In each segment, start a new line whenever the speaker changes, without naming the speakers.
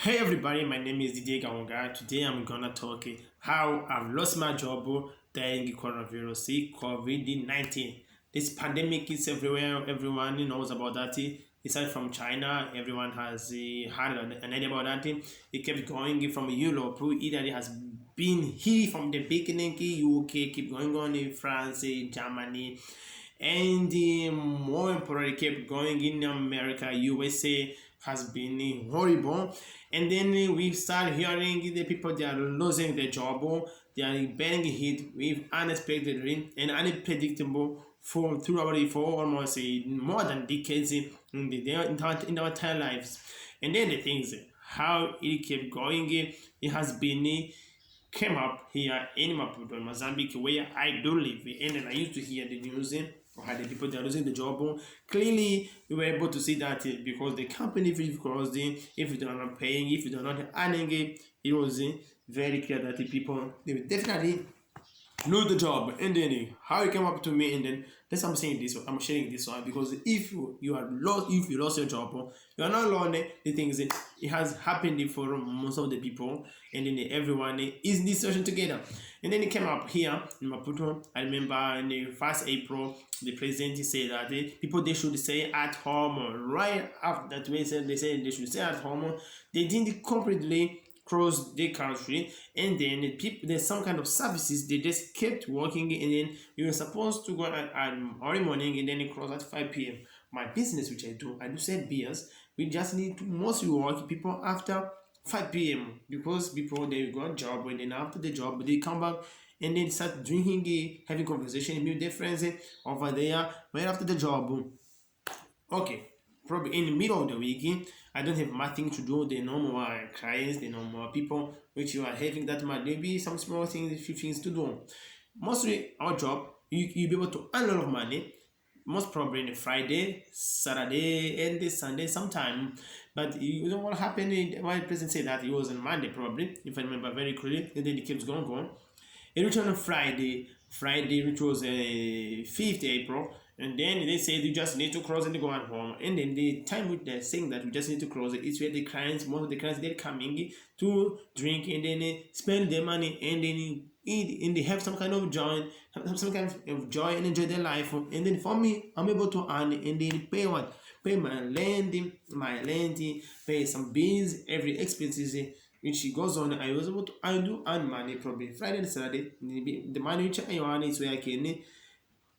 Hey everybody, my name is DJ Gawanga. Today I'm gonna talk how I've lost my job during coronavirus, COVID-19. This pandemic is everywhere. Everyone knows about that. Aside from China, everyone has had an idea about that. It kept going from Europe. Italy has been here from the beginning. UK keep going on in France, Germany, and more importantly kept going in America. USA has been horrible, and then we start hearing the people they are losing their job, they are being hit with unexpectedly and unpredictable for throughout for almost more than decades in our entire lives. And then the things how it kept going, it has been came up here in Maputo, Mozambique, where I do live. And then I used to hear the news or had the people that are losing the job. Clearly, we were able to see that because the company, if you closed if they are not paying, if they are not earning it was very clear that the people they will definitely know the job. And then how it came up to me, and then that's why I'm saying this, I'm sharing this one, because if you are lost, if you lost your job, you are not alone. The things it has happened for most of the people, and then everyone is in this situation together. And then it came up here in Maputo. I remember in the first April, the president said that people they should stay at home. Right after that, they said they should stay at home. They didn't completely cross the country, and then the people there's some kind of services they just kept working, and then you were supposed to go at early morning, and then it cross at 5 p.m. My business, which I do sell beers, we just need to mostly work people after 5 p.m. because people they got job, and then after the job they come back and then start drinking, having conversation with their friends over there right after the job. Okay, probably in the middle of the week, I don't have nothing to do. The normal clients, the normal people which you are having that might maybe some small things, few things to do. Mostly our job, you'll be able to earn a lot of money. Most probably on a Friday, Saturday, and this Sunday sometime. But you know what happened? Why the president said that it was on Monday probably, if I remember very clearly. And then it keeps going. It returned on Friday, which was 5th April, and then they said you just need to cross and go on home. And then the time which they're saying that we just need to cross it is where the clients, most of the clients, they're coming to drink, and then spend their money, and then eat, and they have some kind of joy, have some kind of joy and enjoy their life. And then for me, I'm able to earn and then pay what? Pay my rent, pay some bills, every expenses which goes on. I do earn money probably Friday and Saturday. The money which I earn is where I can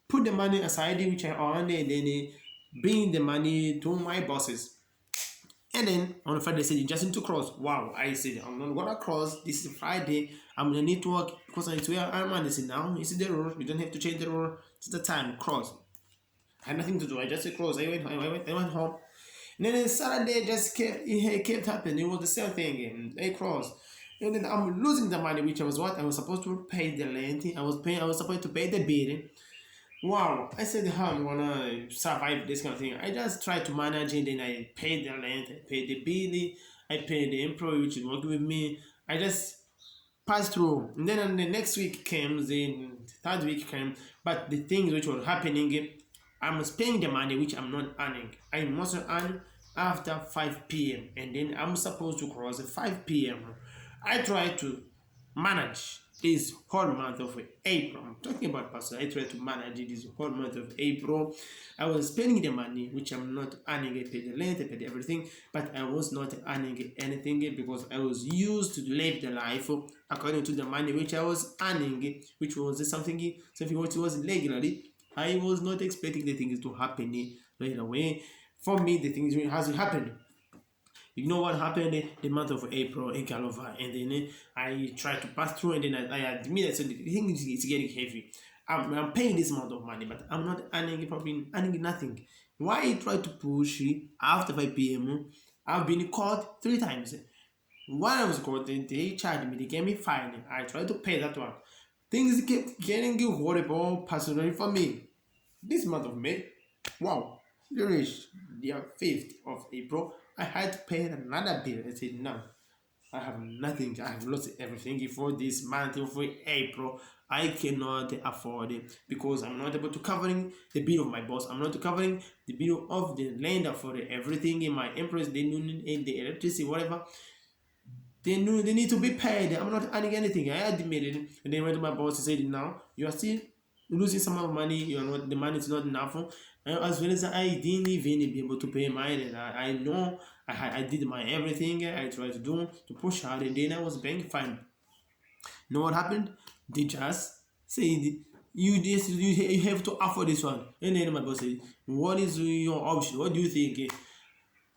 put the money aside which I earn, and then bring the money to my bosses. And then on Friday, they said you just need to cross. Wow, I said I'm not gonna cross. This is Friday. I'm gonna need to work because it's where I'm on. They said now it's the rule. You don't have to change the rule. It's the time. Cross. I had nothing to do. I just said cross. I went home. And then Saturday just kept happening. It was the same thing again. I crossed. And then I'm losing the money, which I was what? I was supposed to pay the rent. I was supposed to pay the bill. Wow, I said how I'm gonna survive this kind of thing. I just try to manage it, and I pay the rent, I pay the bill, I pay the employee which is working with me. I just pass through. And then on the next week came, the third week came, but the things which were happening, I'm spending the money which I'm not earning. I must earn after 5 p.m. and then I'm supposed to cross at 5 p.m. I try to manage this whole month of April. I'm talking about pastor. I try to manage this whole month of April. I was spending the money which I'm not earning. I paid the rent, I paid everything, but I was not earning anything because I was used to live the life according to the money which I was earning, which was something which was regularly. I was not expecting the things to happen right away. For me, the things hasn't happened. You know what happened the month of April in Calova, and then I tried to pass through, and then I admit that so the thing is getting heavy. I'm paying this amount of money, but I'm not earning probably earning nothing. Why I try to push it after 5 p.m.? I've been caught 3 times. When I was caught, they charged me, they gave me fine. I tried to pay that one. Things kept getting horrible personally for me. This month of May, wow, you reached the 5th of April. I had to pay another bill. I said, no, I have nothing. I have lost everything for this month of April. I cannot afford it because I'm not able to covering the bill of my boss. I'm not covering the bill of the lender for everything in my employees. They need the electricity, whatever. They knew they need to be paid. I'm not earning anything. I admitted it. And then went to my boss. He said, now you are still losing some of money. You are not, the money is not enough. And as well as I didn't even be able to pay mine. And I know I did my everything I tried to do to push hard. And then I was paying fine. You know what happened? They just said, you have to afford this one. And then my boss said, what is your option? What do you think?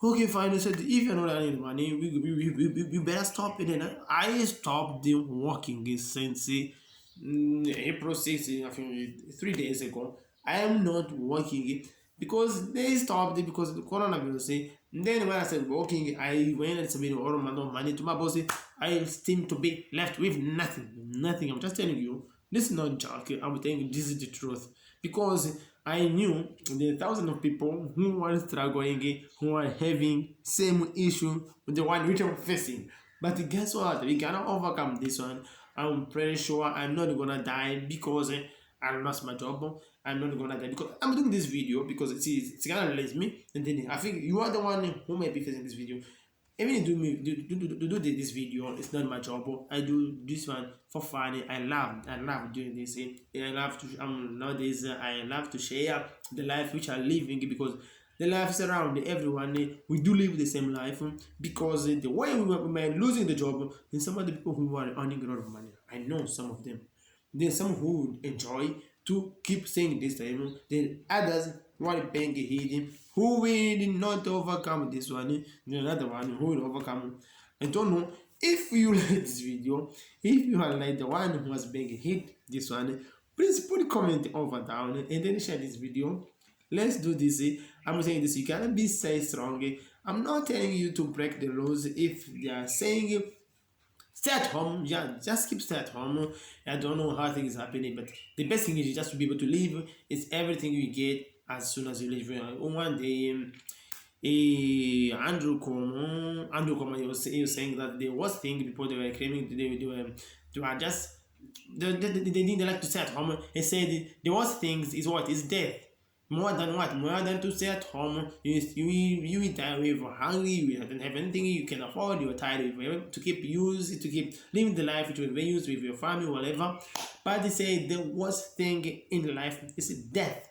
Okay, fine. I said, if you're not earning money, we better stop it. And I stopped working since April 16th, I think 3 days ago. I am not working because they stopped it because of the coronavirus. Then when I said working, I went and submitted all amount of money to my boss. I seem to be left with nothing. Nothing. I'm just telling you. This is not joke. I'm telling you, this is the truth. Because I knew the thousands of people who are struggling, who are having same issue with the one which I'm facing. But guess what? We cannot overcome this one. I'm pretty sure I'm not gonna die because I lost my job. I'm not gonna die because I'm doing this video because it's gonna release me. And then I think you are the one who may be facing this video. Even do this video, it's not my job. I do this one for fun. I love doing this. I love to nowadays I love to share the life which I'm living because the life is around everyone. We do live the same life because the way we are losing the job, and some of the people who are earning a lot of money, I know some of them. There's some who would enjoy to keep saying this time. Then others who are paying hidden, who will not overcome this one. Then another one who will overcome. I don't know if you like this video. If you are like the one who has been hit this one, please put a comment over down and then share this video. Let's do this. I'm saying this. You cannot be say strong. I'm not telling you to break the rules. If they are saying stay at home, yeah, just keep stay at home. I don't know how things are happening, but the best thing is just to be able to live. It's everything you get as soon as you leave. One day, Andrew Como, he was saying that the worst thing people they were claiming they were just they didn't like to stay at home. He said the worst things is what is death. More than what? More than to stay at home. You will die with hungry, you don't have anything you can afford, you're tired to keep living the life which will be used with your family, whatever. But they say the worst thing in life is death.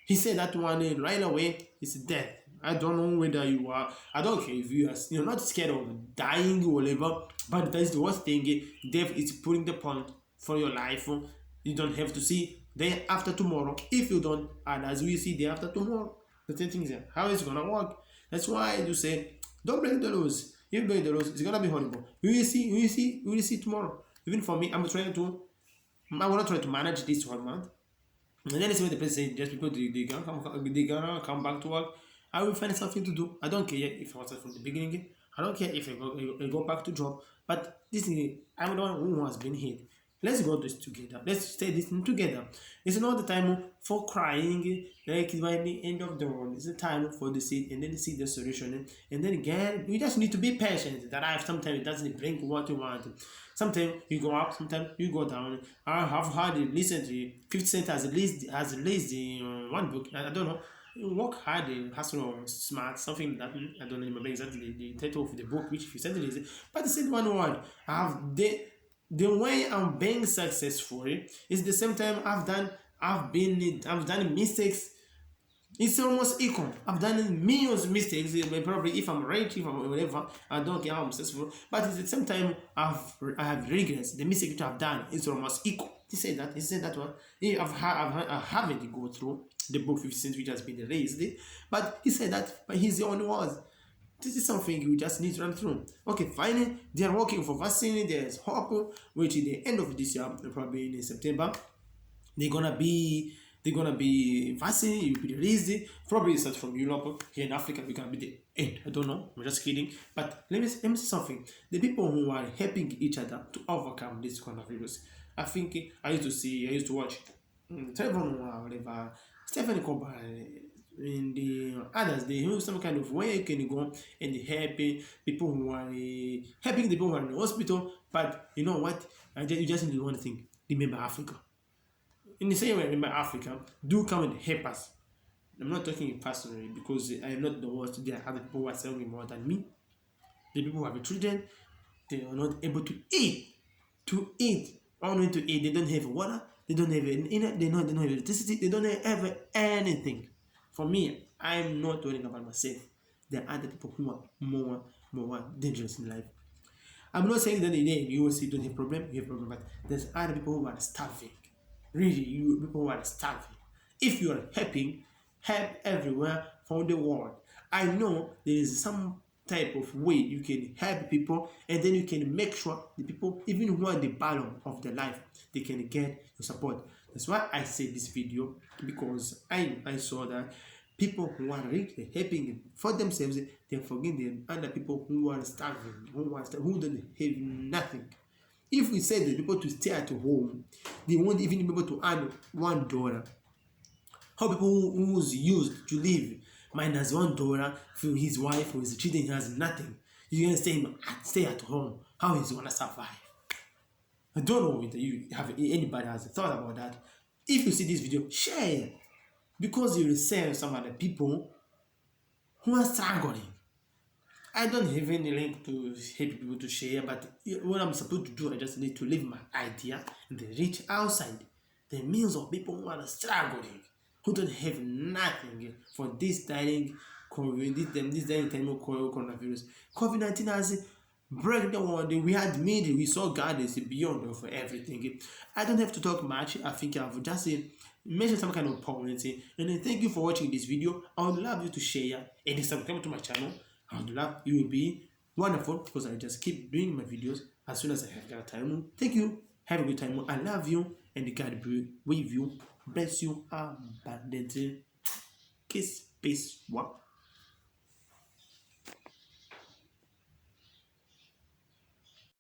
He said that one right away is death. I don't know whether you are, I don't care if you're not scared of dying or whatever, but that is the worst thing. Death is putting the point for your life. You don't have to see day after tomorrow. If you don't, and as we see day after tomorrow, the same thing is how it's gonna work. That's why I do say don't break the rules. If you break the rules, it's gonna be horrible. We will see tomorrow. Even for me, I wanna try to manage this 1 month. And then it's when the person just people they gonna come back to work. I will find something to do. I don't care if I was from the beginning. I don't care if I go back to job. But this thing, I'm the one who has been hit. Let's go this together. Let's stay this thing together. It's not the time for crying like by the end of the world. It's the time for the seed and then see the solution. And then again, you just need to be patient. That life sometimes it doesn't bring what you want. Sometimes you go up, sometimes you go down. I have heard it recently. 50 Cent has released one book. I don't know. Work hard, hustle, smart, something that I don't remember exactly the title of the book, which he said it is. But he said one word. I have the way I'm being successful is the same time I've done mistakes. It's almost equal. I've done millions of mistakes. Probably if I'm rich, if I'm whatever, I don't care how I'm successful. But at the same time, I have regrets. The mistake which I've done is almost equal. He said that one. I haven't go through the book 50 Cent which has been released, but he said that. But he's the only one. This is something we just need to run through. Okay, finally, they are working for vaccine. There's hope, which in the end of this year, probably in September, they're gonna be vaccine. It will be released. Probably start from Europe. Here in Africa, we're gonna be the end. I don't know. I'm just kidding. But let me say something. The people who are helping each other to overcome this coronavirus. I think I used to watch Trevor Noah, whatever, Stephen Colbert, and the others. They use some kind of way you can go and help people who are helping the people who are in the hospital. But you know what? You just need one thing. Remember Africa. In the same way, remember Africa. Do come and help us. I'm not talking personally because I am not the worst. There are other people who are selling more than me. The people who have children. They are not able to eat. To eat, only to eat. They don't have water. They don't have internet. They don't have electricity. They don't have anything. For me, I'm not worrying about myself. There are other people who are more dangerous in life. I'm not saying that you will see don't have problem, you have problem, but there's other people who are starving. Really, you people who are starving. If you are helping, help everywhere from the world. I know there is some type of way you can help people, and then you can make sure the people, even who are the bottom of their life, they can get your support. That's why I say this video, because I saw that people who are really helping for themselves, they forget the other people who are starving, who don't have nothing. If we say the people to stay at home, they won't even be able to earn $1. How people who's used to live minus $1 for his wife or his children, he has nothing. You can stay at home. How is he gonna survive? I don't know if you have anybody has thought about that. If you see this video, share, because you will send some other people who are struggling. I don't have any link to help people to share, but what I'm supposed to do, I just need to leave my idea and then reach outside the millions of people who are struggling, who don't have nothing for this dying this dying time of coronavirus. COVID-19 has break the world. We had made it. We saw God is beyond of everything. I don't have to talk much. I think I've just mentioned some kind of point. And then thank you for watching this video. I would love you to share and subscribe to my channel. I would love you will be wonderful, because I just keep doing my videos as soon as I have got time. Thank you. Have a good time. I love you, and God be with you. Bless you abundantly. Kiss, peace, walk.